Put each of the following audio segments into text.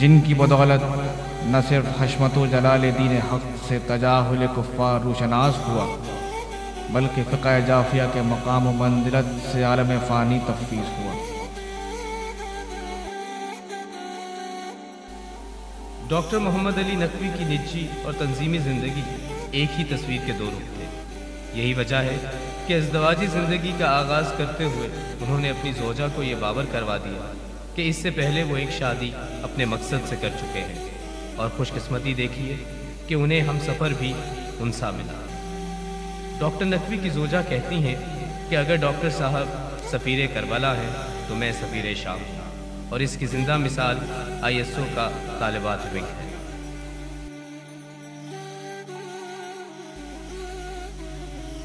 جن کی بدولت نہ صرف حشمت و جلال دین حق سے تجاہل کفار روشناس ہوا، بلکہ فقہ جعفریہ کے مقام و منزلت سے عالم فانی تفویض ہوا۔ ڈاکٹر محمد علی نقوی کی نجی اور تنظیمی زندگی ایک ہی تصویر کے دو رخ تھے۔ یہی وجہ ہے کہ ازدواجی زندگی کا آغاز کرتے ہوئے انہوں نے اپنی زوجہ کو یہ باور کروا دیا کہ اس سے پہلے وہ ایک شادی اپنے مقصد سے کر چکے ہیں، اور خوش قسمتی دیکھیے کہ انہیں ہم سفر بھی انسا ملا۔ ڈاکٹر نقوی کی زوجہ کہتی ہیں کہ اگر ڈاکٹر صاحب سفیر کربلا ہیں تو میں سفیر شام ہوں، اور اس کی زندہ مثال ISO کا طالبات ونگ ہے۔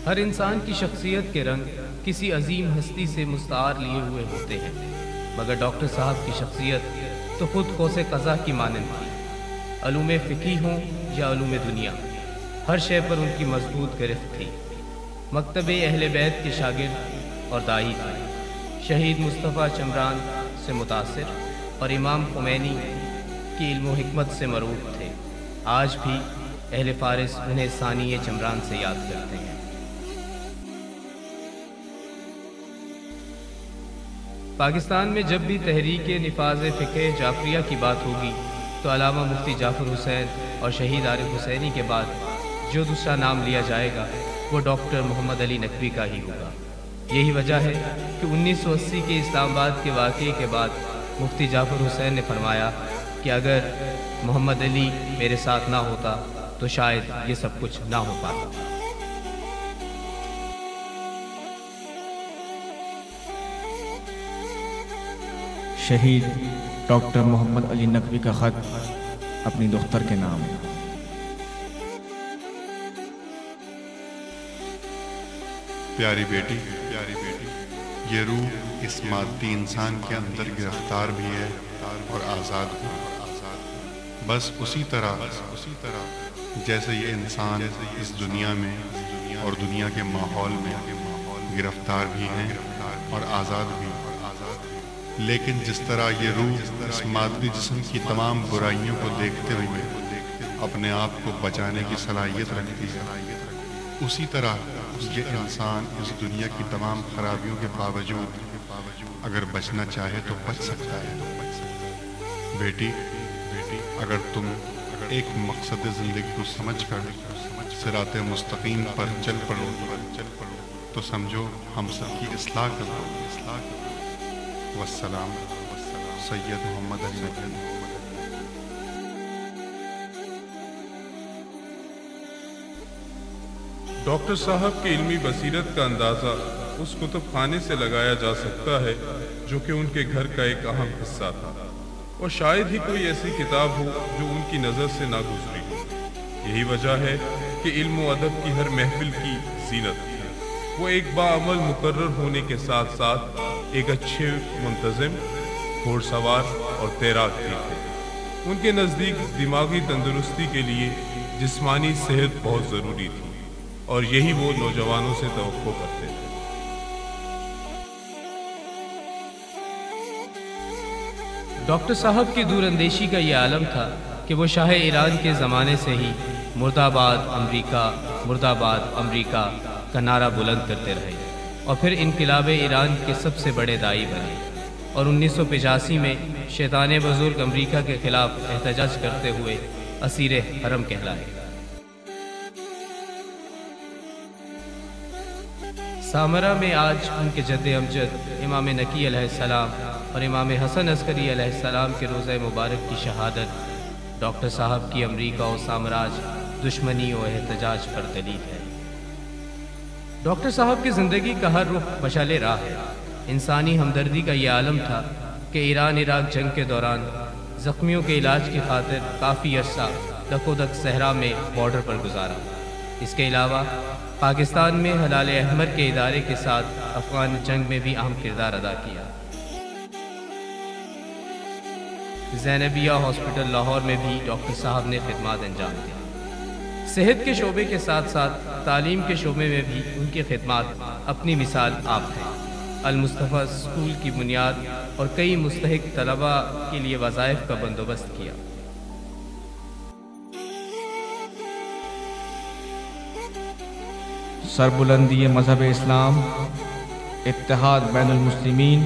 ہر انسان کی شخصیت کے رنگ کسی عظیم ہستی سے مستعار لیے ہوئے ہوتے ہیں، مگر ڈاکٹر صاحب کی شخصیت تو خود قوس قزح کی مانند تھی۔ علوم فقہی ہوں یا علوم دنیا، ہر شے پر ان کی مضبوط گرفت تھی۔ مکتب اہل بیت کے شاگرد اور داعی تھے، شہید مصطفیٰ چمران سے متاثر اور امام خمینی کی علم و حکمت سے مرعوب تھے۔ آج بھی اہل فارس انہیں ثانی چمران سے یاد کرتے ہیں۔ پاکستان میں جب بھی تحریک نفاذ فقہ جعفریہ کی بات ہوگی تو علامہ مفتی جعفر حسین اور شہید عارف حسینی کے بعد جو دوسرا نام لیا جائے گا وہ ڈاکٹر محمد علی نقوی کا ہی ہوگا۔ یہی وجہ ہے کہ 1980 کے اسلام آباد کے واقعے کے بعد مفتی جعفر حسین نے فرمایا کہ اگر محمد علی میرے ساتھ نہ ہوتا تو شاید یہ سب کچھ نہ ہو پاتا۔ شہید ڈاکٹر محمد علی نقوی کا خط اپنی دختر کے نام ہے۔ پیاری بیٹی، یہ روح اس مادی انسان کے اندر گرفتار بھی ہے اور آزاد بھی۔ بس اسی طرح جیسے یہ انسان اس دنیا میں اور دنیا کے ماحول میں گرفتار بھی ہیں اور آزاد بھی، لیکن جس طرح یہ روح اس مادی جسم کی تمام برائیوں کو دیکھتے ہوئے اپنے آپ کو بچانے کی صلاحیت رکھتی ہے، اسی طرح یہ انسان اس دنیا کی تمام خرابیوں کے باوجود اگر بچنا چاہے تو بچ سکتا ہے۔ بیٹی، اگر تم ایک مقصد زندگی کو سمجھ کر صراط مستقیم پر چل پڑو تو سمجھو ہم سب کی اصلاح کرو۔ والسلام، سید محمد علی نقوی۔ ڈاکٹر صاحب کی علمی بصیرت کا اندازہ اس کتب خانے سے لگایا جا سکتا ہے جو کہ ان کے گھر کا ایک اہم حصہ تھا، اور شاید ہی کوئی ایسی کتاب ہو جو ان کی نظر سے نہ گزری ہو۔ یہی وجہ ہے کہ علم و ادب کی ہر محفل کی زینت تھی۔ وہ ایک باعمل مقرر ہونے کے ساتھ ساتھ ایک اچھے منتظم، گھوڑ سوار اور تیراک بھی تھے۔ ان کے نزدیک دماغی تندرستی کے لیے جسمانی صحت بہت ضروری تھی، اور یہی وہ نوجوانوں سے توقع کرتے تھے۔ ڈاکٹر صاحب کی دور اندیشی کا یہ عالم تھا کہ وہ شاہ ایران کے زمانے سے ہی مرد آباد امریکہ، مرد آباد امریکہ کا نعرہ بلند کرتے رہے، اور پھر انقلاب ایران کے سب سے بڑے داعی بنے، اور 1985 میں شیطان بزرگ امریکہ کے خلاف احتجاج کرتے ہوئے اسیر حرم کہلائے۔ سامرا میں آج ان کے جد امجد امام نقی علیہ السلام اور امام حسن عسکری علیہ السلام کے روزہ مبارک کی شہادت ڈاکٹر صاحب کی امریکہ و سامراج دشمنی و احتجاج پر دلیل ہے۔ ڈاکٹر صاحب کی زندگی کا ہر رخ مشعل راہ ہے۔ انسانی ہمدردی کا یہ عالم تھا کہ ایران عراق جنگ کے دوران زخمیوں کے علاج کی خاطر کافی عرصہ دکودک صحرا میں بارڈر پر گزارا۔ اس کے علاوہ پاکستان میں ہلال احمر کے ادارے کے ساتھ افغان جنگ میں بھی اہم کردار ادا کیا۔ زینبیہ ہاسپٹل لاہور میں بھی ڈاکٹر صاحب نے خدمات انجام دی۔ صحت کے شعبے کے ساتھ ساتھ تعلیم کے شعبے میں بھی ان کی خدمات اپنی مثال آپ ہیں۔ المصطفیٰ اسکول کی بنیاد اور کئی مستحق طلباء کے لیے وظائف کا بندوبست کیا۔ سربلندی مذہب اسلام، اتحاد بین المسلمین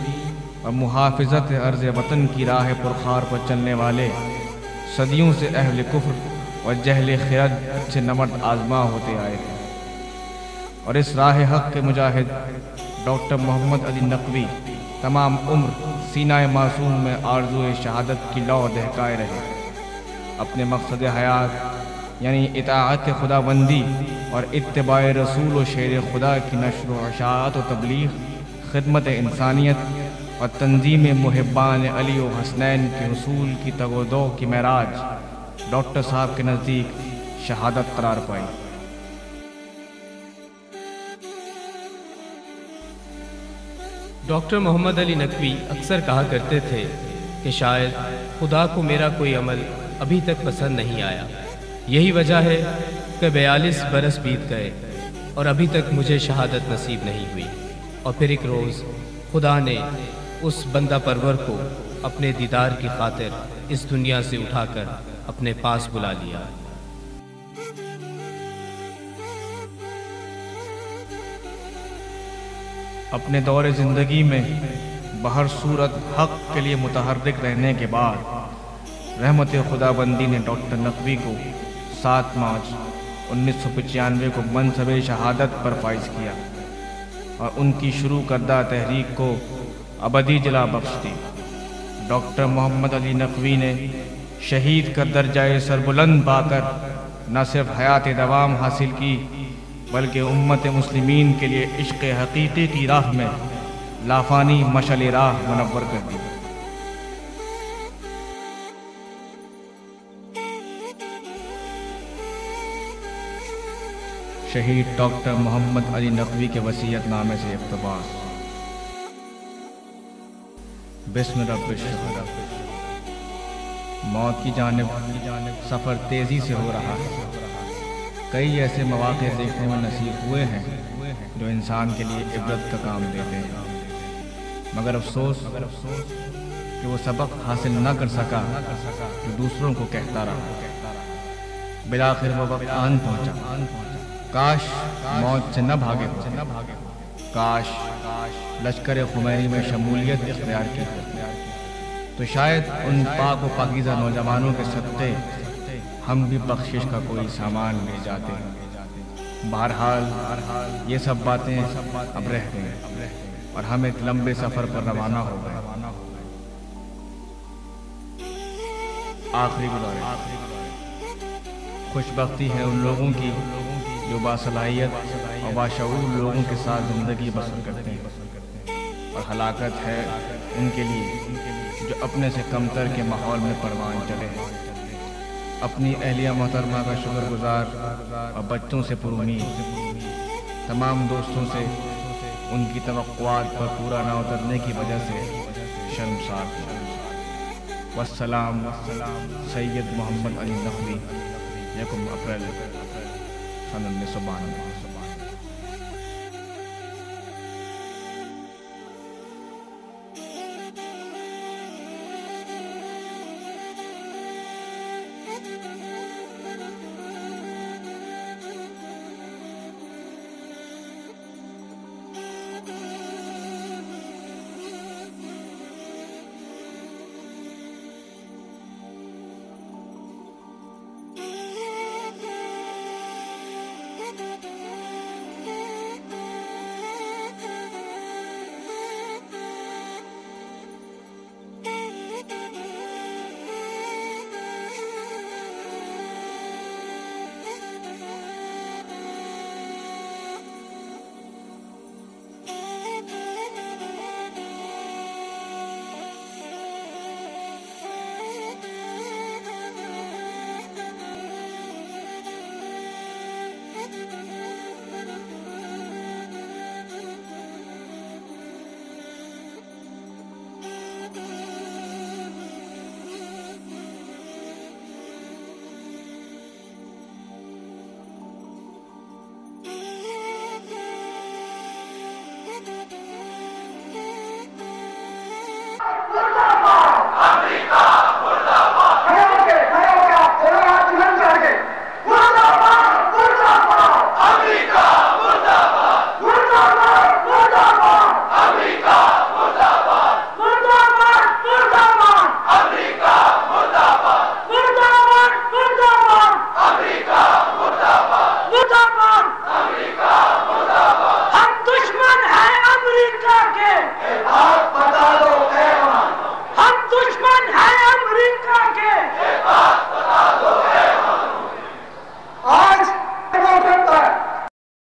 اور محافظت عرض وطن کی راہ پرخار پر چلنے والے صدیوں سے اہل کفر اور جہل خرد سے نمٹ آزما ہوتے آئے تھے، اور اس راہ حق کے مجاہد ڈاکٹر محمد علی نقوی تمام عمر سینہ معصوم میں آرزو شہادت کی لو دہکائے رہے۔ اپنے مقصد حیات یعنی اطاعت خدا بندی اور اتباع رسول و شیر خدا کی نشر و اشاعت و تبلیغ، خدمت انسانیت اور تنظیم محبان علی و حسنین کے حصول کی تگ و دو کی معراج ڈاکٹر صاحب کے نزدیک شہادت قرار پائی۔ ڈاکٹر محمد علی نقوی اکثر کہا کرتے تھے کہ شاید خدا کو میرا کوئی عمل ابھی تک پسند نہیں آیا، یہی وجہ ہے کہ 42 برس بیت گئے اور ابھی تک مجھے شہادت نصیب نہیں ہوئی۔ اور پھر ایک روز خدا نے اس بندہ پرور کو اپنے دیدار کی خاطر اس دنیا سے اٹھا کر اپنے پاس بلا لیا۔ اپنے دور زندگی میں بہر صورت حق کے لیے متحرک رہنے کے بعد رحمت خدا بندی نے ڈاکٹر نقوی کو 7 مارچ 1995 کو منصب شہادت پر فائز کیا اور ان کی شروع کردہ تحریک کو ابدی جلا بخش دی۔ ڈاکٹر محمد علی نقوی نے شہید کا درجہ سربلند پا کر نہ صرف حیات دوام حاصل کی بلکہ امت مسلمین کے لیے عشق حقیقی کی راہ میں لافانی مشعل راہ منور کر دی۔ شہید ڈاکٹر محمد علی نقوی کے وصیت نامے سے اقتباس۔ بسم رب الشہداء۔ موت کی جانب سفر تیزی سے ہو رہا ہے۔ کئی ایسے مواقع دیکھنے میں نصیب ہوئے ہیں جو انسان کے لیے عبرت کا کام دیتے ہیں، مگر افسوس کہ وہ سبق حاصل نہ کر سکا جو دوسروں کو کہتا رہا۔ بالآخر وہ وقت آن پہنچا، کاش موت سے نہ بھاگے ہو، کاش لشکر خمینی میں شمولیت اختیار کی ہو، تو شاید ان پاک و پاکیزہ نوجوانوں کے صدقے ہم بھی بخشش کا کوئی سامان لے جاتے ہیں۔ بہرحال یہ سب باتیں اب رہ گئیں اور ہم ایک لمبے سفر پر روانہ ہو گئے۔ آخری گزارش، خوش بختی ہے ان لوگوں کی جو باصلاحیت اور باشعور لوگوں کے ساتھ زندگی بسر کرتے ہیں، اور ہلاکت ہے ان کے لیے جو اپنے سے کمتر کے ماحول میں پروان چلے ہیں۔ اپنی اہلیہ محترمہ کا شکر گزار اور بچوں سے پر امید، تمام دوستوں سے ان کی توقعات پر پورا نہ اترنے کی وجہ سے شرمسار ہوں۔ والسلام سید محمد علی نقوی، 1 اپریل 1992۔